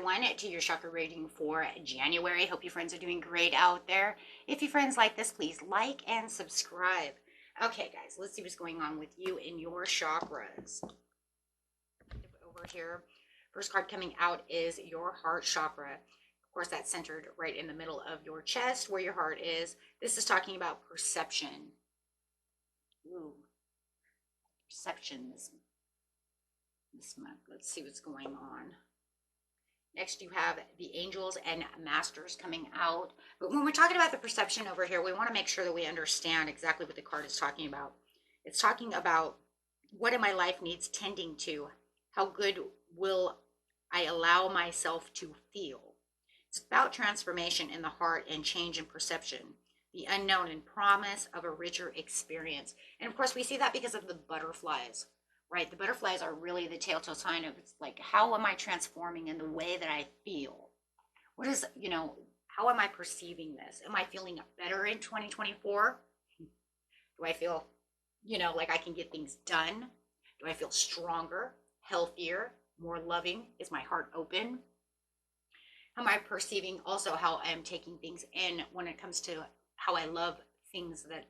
everyone, to your chakra reading for January. Hope you friends are doing great out there. If you friends like this, please like and subscribe. Okay, guys, let's see what's going on with you in your chakras. Over here, first card coming out is your heart chakra. Of course, that's centered right in the middle of your chest where your heart is. This is talking about perception. Ooh, perception this month. Let's see what's going on. Next, you have the angels and masters coming out. But when we're talking about the perception over here, we want to make sure that we understand exactly what the card is talking about. It's talking about what in my life needs tending to. How good will I allow myself to feel? It's about transformation in the heart and change in perception. The unknown and promise of a richer experience. And of course, we see that because of the butterflies. Right, the butterflies are really the telltale sign of, it's like, how am I transforming in the way that I feel? What is, how am I perceiving this? Am I feeling better in 2024? Do I feel, like I can get things done? Do I feel stronger, healthier, more loving? Is my heart open? How am I perceiving also how I am taking things in when it comes to how I love things that,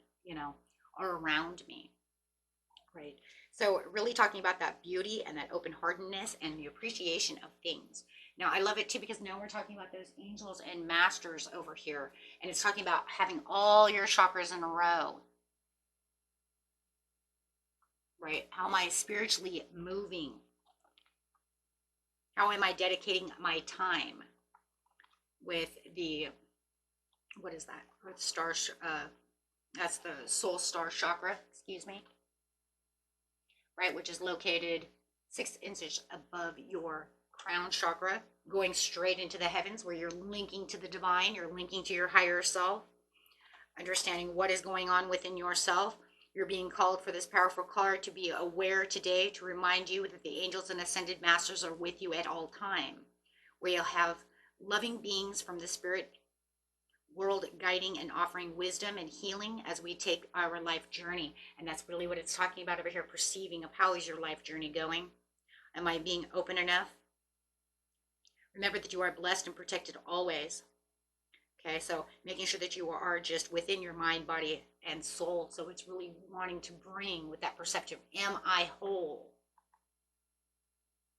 are around me? Right. So really talking about that beauty and that open-heartedness and the appreciation of things. Now, I love it too because now we're talking about those angels and masters over here. And it's talking about having all your chakras in a row. Right? How am I spiritually moving? How am I dedicating my time with the, what is that? Earth star, that's the soul star chakra, excuse me. Right, which is located 6 inches above your crown chakra, going straight into the heavens where you're linking to the divine, you're linking to your higher self, understanding what is going on within yourself. You're being called for this powerful card to be aware today, to remind you that the angels and ascended masters are with you at all time, where you'll have loving beings from the spirit world guiding and offering wisdom and healing as we take our life journey. And that's really what it's talking about over here, perceiving of how is your life journey going? Am I being open enough? Remember that you are blessed and protected always. Okay, so making sure that you are just within your mind, body, and soul. So it's really wanting to bring with that perception, am I whole?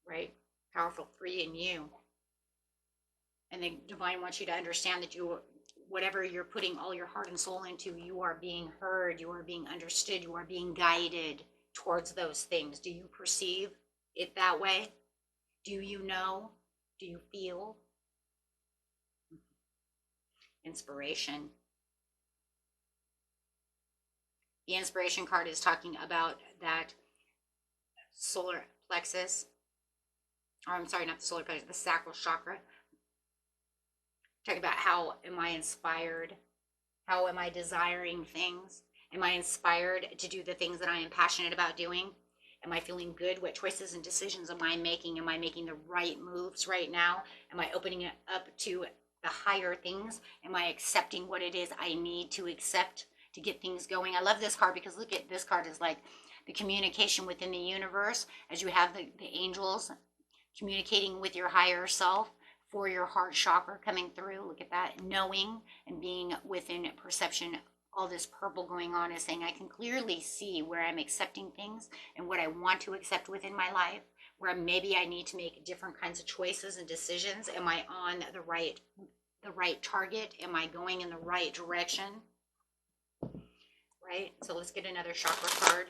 Right? Powerful 3 in you. And the divine wants you to understand that whatever you're putting all your heart and soul into, you are being heard, you are being understood, you are being guided towards those things. Do you perceive it that way? Do you know? Do you feel? Inspiration. The inspiration card is talking about that solar plexus, or I'm sorry, not the solar plexus, the sacral chakra. Talk about how am I inspired? How am I desiring things? Am I inspired to do the things that I am passionate about doing? Am I feeling good? What choices and decisions am I making? Am I making the right moves right now? Am I opening it up to the higher things? Am I accepting what it is I need to accept to get things going? I love this card because look at this card is like the communication within the universe as you have the angels communicating with your higher self. For your heart chakra coming through, look at that, knowing and being within perception. All this purple going on is saying I can clearly see where I'm accepting things and what I want to accept within my life, where maybe I need to make different kinds of choices and decisions. Am I on the right target? Am I going in the right direction? Right, so let's get another chakra card.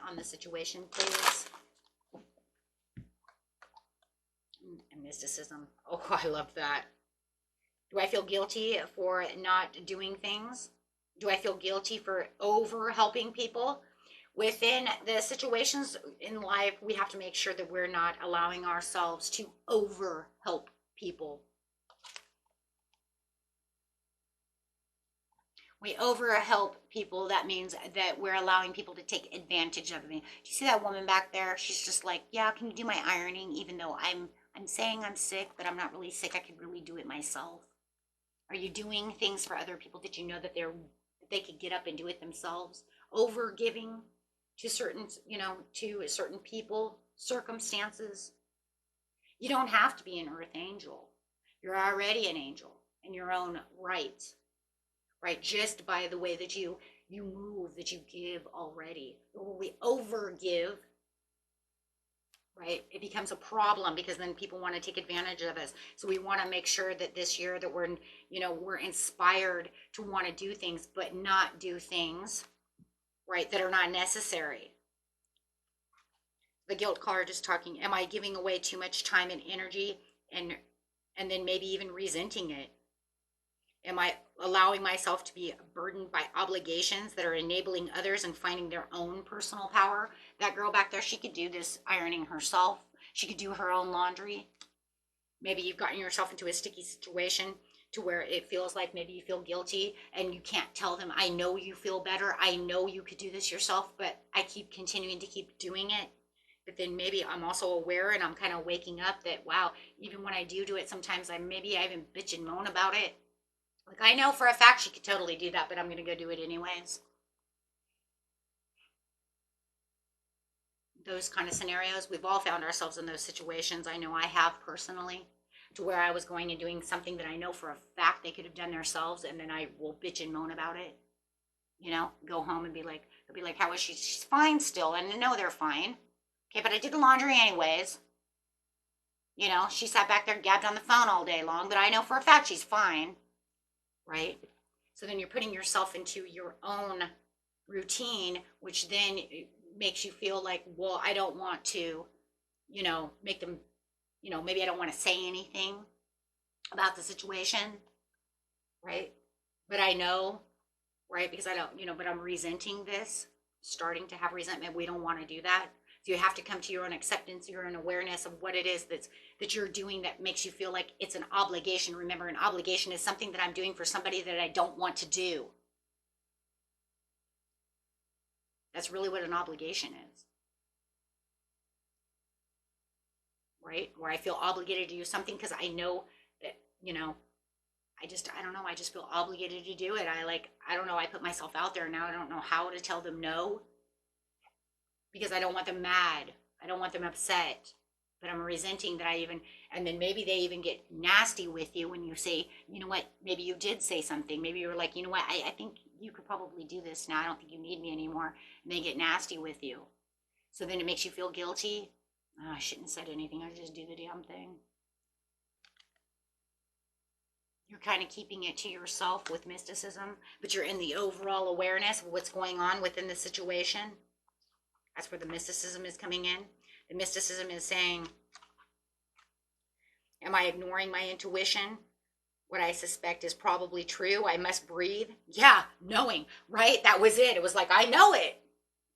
On the situation, please. And mysticism. Oh, I love that. Do I feel guilty for not doing things? Do I feel guilty for over helping people? Within the situations in life, we have to make sure that we're not allowing ourselves to over help people. We over help people, that means that we're allowing people to take advantage of me. Do you see that woman back there? She's just like, yeah, can you do my ironing? Even though I'm saying I'm sick, but I'm not really sick. I could really do it myself. Are you doing things for other people that you know that they could get up and do it themselves? Over giving, to certain, to certain people, circumstances. You don't have to be an earth angel. You're already an angel in your own right, right? Just by the way that you move, that you give already. But when we overgive, right, it becomes a problem, because then people want to take advantage of us. So we want to make sure that this year that we're inspired to want to do things, but not do things, right, that are not necessary. The guilt card is talking, am I giving away too much time and energy, and then maybe even resenting it? Am I allowing myself to be burdened by obligations that are enabling others and finding their own personal power? That girl back there, she could do this ironing herself. She could do her own laundry. Maybe you've gotten yourself into a sticky situation to where it feels like maybe you feel guilty and you can't tell them, I know you feel better. I know you could do this yourself, but I keep continuing to keep doing it. But then maybe I'm also aware, and I'm kind of waking up that, wow, even when I do it, sometimes I even bitch and moan about it. Like, I know for a fact she could totally do that, but I'm going to go do it anyways. Those kind of scenarios, we've all found ourselves in those situations. I know I have personally, to where I was going and doing something that I know for a fact they could have done themselves, and then I will bitch and moan about it. Go home and be like, how is she? She's fine still. And no, they're fine. Okay, but I did the laundry anyways. She sat back there, gabbed on the phone all day long, but I know for a fact she's fine. Right? So then you're putting yourself into your own routine, which then makes you feel like, well, I don't want to, make them, maybe I don't want to say anything about the situation, right? But I know, right? Because I don't, but I'm resenting this, starting to have resentment. We don't want to do that. So you have to come to your own acceptance, your own awareness of what it is that you're doing that makes you feel like it's an obligation. Remember, an obligation is something that I'm doing for somebody that I don't want to do. That's really what an obligation is. Right? Where I feel obligated to do something because I know that, I don't know, I just feel obligated to do it. I don't know, I put myself out there, now I don't know how to tell them no. Because I don't want them mad. I don't want them upset. But I'm resenting that and then maybe they even get nasty with you when you say, you know what, maybe you did say something. Maybe you were like, you know what, I think you could probably do this now. I don't think you need me anymore. And they get nasty with you. So then it makes you feel guilty. Oh, I shouldn't have said anything. I just do the damn thing. You're kind of keeping it to yourself with mysticism, but you're in the overall awareness of what's going on within the situation. That's where the mysticism is coming in. The mysticism is saying, am I ignoring my intuition? What I suspect is probably true. I must breathe. Yeah, knowing, right? That was it. It was like, I know it.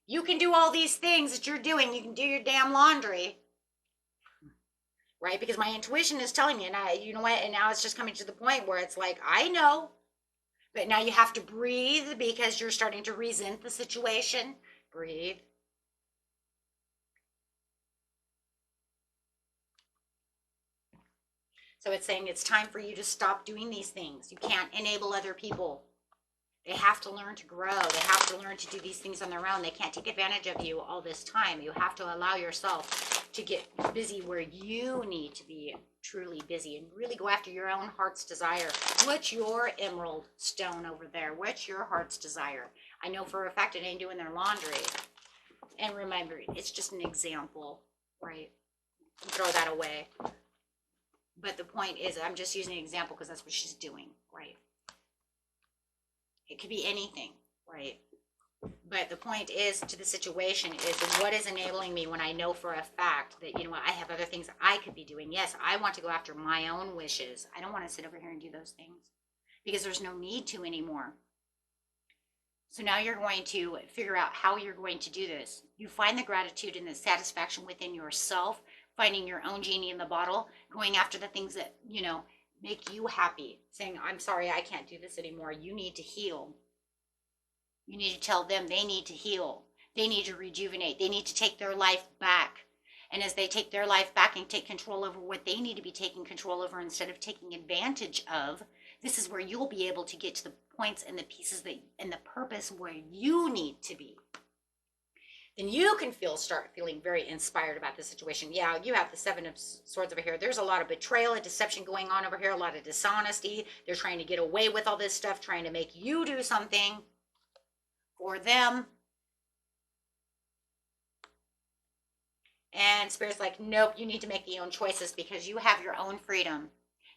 You can do all these things that you're doing. You can do your damn laundry. Right? Because my intuition is telling me, and you know what? And now it's just coming to the point where it's like, I know. But now you have to breathe because you're starting to resent the situation. Breathe. So it's saying it's time for you to stop doing these things. You can't enable other people. They have to learn to grow. They have to learn to do these things on their own. They can't take advantage of you all this time. You have to allow yourself to get busy where you need to be truly busy and really go after your own heart's desire. What's your emerald stone over there? What's your heart's desire? I know for a fact it ain't doing their laundry. And remember, it's just an example, right? Throw that away. But the point is, I'm just using an example because that's what she's doing, right? It could be anything, right? But the point is to the situation is what is enabling me when I know for a fact that, you know what, I have other things I could be doing. Yes, I want to go after my own wishes. I don't want to sit over here and do those things because there's no need to anymore. So now you're going to figure out how you're going to do this. You find the gratitude and the satisfaction within yourself, finding your own genie in the bottle, going after the things that, you know, make you happy, saying, I'm sorry, I can't do this anymore. You need to heal. You need to tell them they need to heal. They need to rejuvenate. They need to take their life back. And as they take their life back and take control over what they need to be taking control over instead of taking advantage of, this is where you'll be able to get to the points and the pieces that and the purpose where you need to be. And you can start feeling very inspired about the situation. Yeah, you have the Seven of Swords over here. There's a lot of betrayal and deception going on over here, a lot of dishonesty. They're trying to get away with all this stuff, trying to make you do something for them. And Spirit's like, nope, you need to make your own choices because you have your own freedom.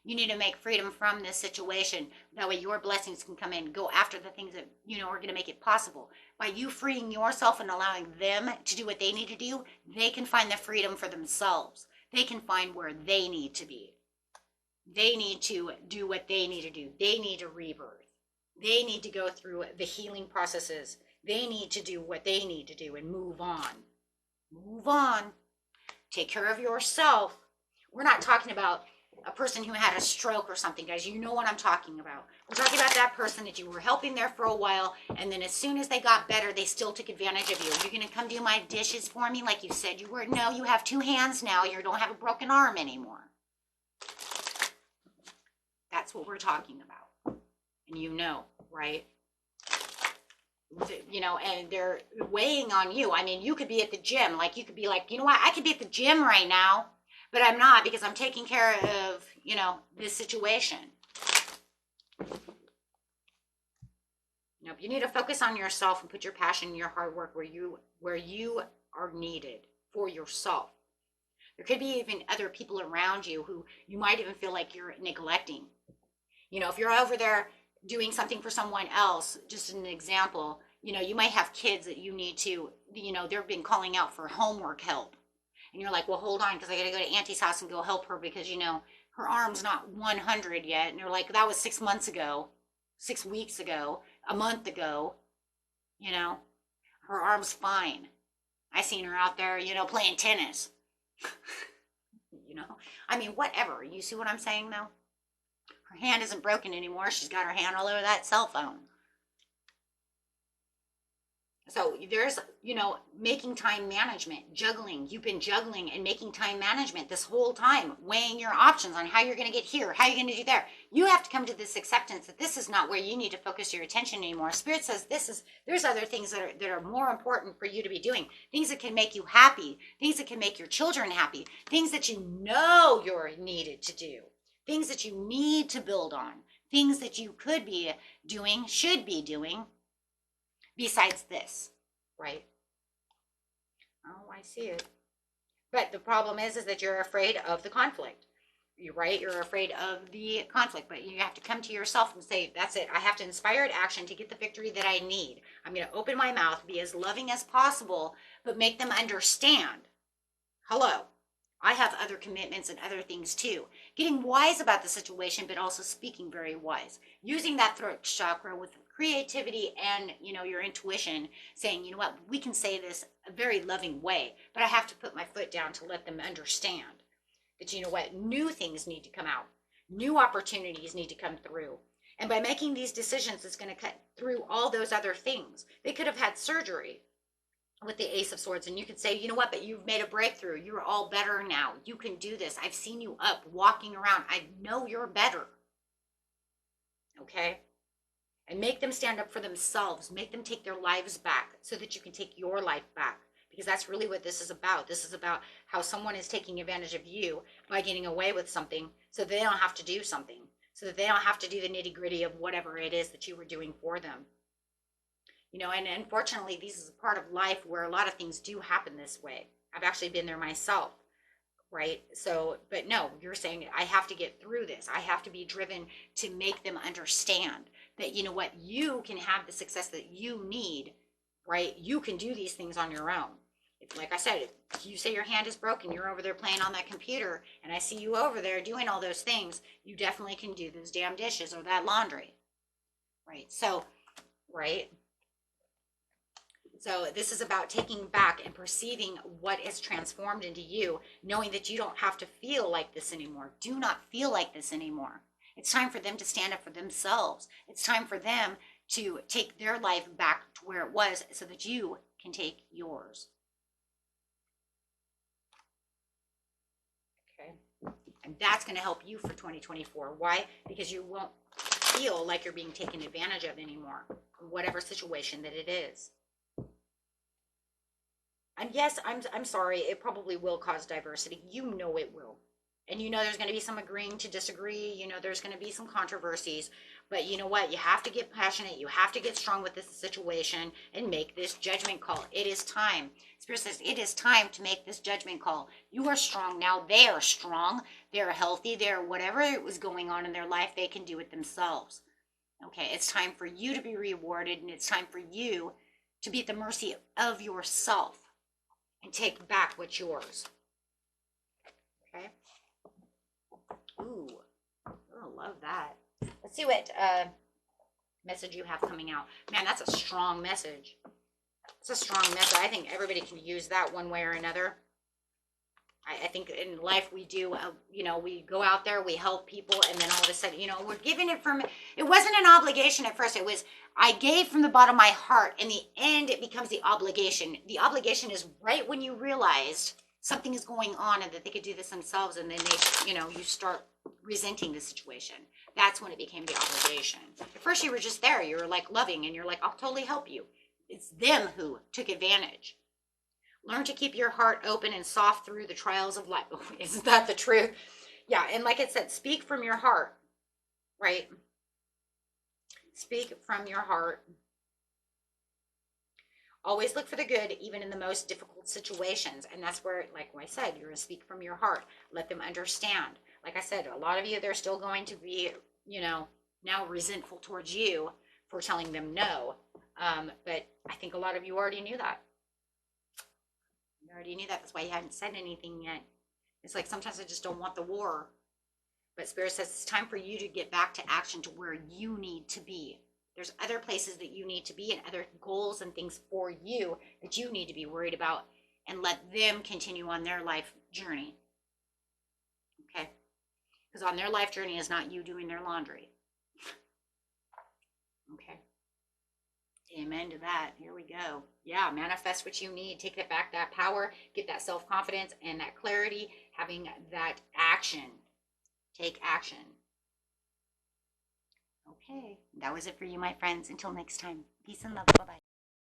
You need to make freedom from this situation. That way your blessings can come in. Go after the things that, are going to make it possible. By you freeing yourself and allowing them to do what they need to do, they can find the freedom for themselves. They can find where they need to be. They need to do what they need to do. They need to rebirth. They need to go through the healing processes. They need to do what they need to do and move on. Move on. Take care of yourself. We're not talking about a person who had a stroke or something, guys. You know what I'm talking about. We're talking about that person that you were helping there for a while, and then as soon as they got better, they still took advantage of you. You're going to come do my dishes for me like you said you were? No, you have 2 hands now. You don't have a broken arm anymore. That's what we're talking about. And right? And they're weighing on you. I mean, you could be at the gym. Like, you could be like, you know what? I could be at the gym right now, but I'm not because I'm taking care of, this situation. Nope. You need to focus on yourself and put your passion and your hard work where you are needed for yourself. There could be even other people around you who you might even feel like you're neglecting. If you're over there doing something for someone else, just an example, you might have kids that you need to, they've been calling out for homework help. And you're like, well, hold on, because I got to go to Auntie's house and go help her because, her arm's not 100 yet. And they're like, that was 6 months ago, 6 weeks ago, a month ago, her arm's fine. I seen her out there, playing tennis. I mean, whatever. You see what I'm saying, though? Her hand isn't broken anymore. She's got her hand all over that cell phone. So there's, making time management, juggling. You've been juggling and making time management this whole time, weighing your options on how you're going to get here, how you're going to do there. You have to come to this acceptance that this is not where you need to focus your attention anymore. Spirit says there's other things that are more important for you to be doing. Things that can make you happy, things that can make your children happy, things that you're needed to do, things that you need to build on, things that you could be doing, should be doing. Besides this, right? Oh, I see it. But the problem is that you're afraid of the conflict. You're right. You're afraid of the conflict, but you have to come to yourself and say, that's it. I have to inspired action to get the victory that I need. I'm going to open my mouth, be as loving as possible, but make them understand. Hello. I have other commitments and other things too. Getting wise about the situation, but also speaking very wise. Using that throat chakra with creativity and, your intuition, saying, you know what, we can say this a very loving way, but I have to put my foot down to let them understand that, new things need to come out. New opportunities need to come through. And by making these decisions, it's going to cut through all those other things. They could have had surgery with the Ace of Swords, and you could say, you know what, but you've made a breakthrough. You're all better now. You can do this. I've seen you up, walking around. I know you're better. Okay? And make them stand up for themselves. Make them take their lives back so that you can take your life back. Because that's really what this is about. This is about how someone is taking advantage of you by getting away with something so they don't have to do something. So that they don't have to do the nitty gritty of whatever it is that you were doing for them. And unfortunately, this is a part of life where a lot of things do happen this way. I've actually been there myself, right? So, but no, you're saying I have to get through this. I have to be driven to make them understand that, you can have the success that you need, right? You can do these things on your own. If, like I said, if you say your hand is broken, you're over there playing on that computer, and I see you over there doing all those things, you definitely can do those damn dishes or that laundry, right? So, right? So this is about taking back and perceiving what is transformed into you, knowing that you don't have to feel like this anymore. Do not feel like this anymore. It's time for them to stand up for themselves. It's time for them to take their life back to where it was so that you can take yours. Okay. And that's going to help you for 2024. Why? Because you won't feel like you're being taken advantage of anymore, in whatever situation that it is. And yes, I'm sorry, it probably will cause diversity. You know it will. And you know there's going to be some agreeing to disagree. You know there's going to be some controversies. But you know what? You have to get passionate. You have to get strong with this situation and make this judgment call. It is time. Spirit says it is time to make this judgment call. You are strong now. They are strong. They're healthy. They're whatever was going on in their life, they can do it themselves. Okay, it's time for you to be rewarded, and it's time for you to be at the mercy of yourself and take back what's yours. Okay. Ooh, oh, love that. Let's see what message you have coming out. Man, that's a strong message. It's a strong message. I think everybody can use that one way or another. I think in life we do, you know, we go out there, we help people, and then all of a sudden, you know, we're giving it from, it wasn't an obligation at first. It was, I gave from the bottom of my heart. In the end, it becomes the obligation. The obligation is right when you realized something is going on and that they could do this themselves, and then they, you know, you start resenting the situation. That's when it became the obligation. At first, you were just there. You were like loving, and you're like, I'll totally help you. It's them who took advantage. Learn to keep your heart open and soft through the trials of life. Isn't that the truth? Yeah, and like it said, speak from your heart, right? Speak from your heart. Always look for the good, even in the most difficult situations. And that's where, like I said, you're going to speak from your heart. Let them understand. Like I said, a lot of you, they're still going to be, you know, now resentful towards you for telling them no. But I think a lot of you already knew that. You already knew that. That's why you hadn't said anything yet. It's like sometimes I just don't want the war. But Spirit says it's time for you to get back to action, to where you need to be. There's other places that you need to be, and other goals and things for you that you need to be worried about, and let them continue on their life journey. Okay? Because on their life journey is not you doing their laundry. Okay? Amen to that. Here we go. Yeah, manifest what you need. Take back that power, get that self-confidence and that clarity, having that action. Take action. Okay, that was it for you, my friends. Until next time, peace and love. Bye-bye.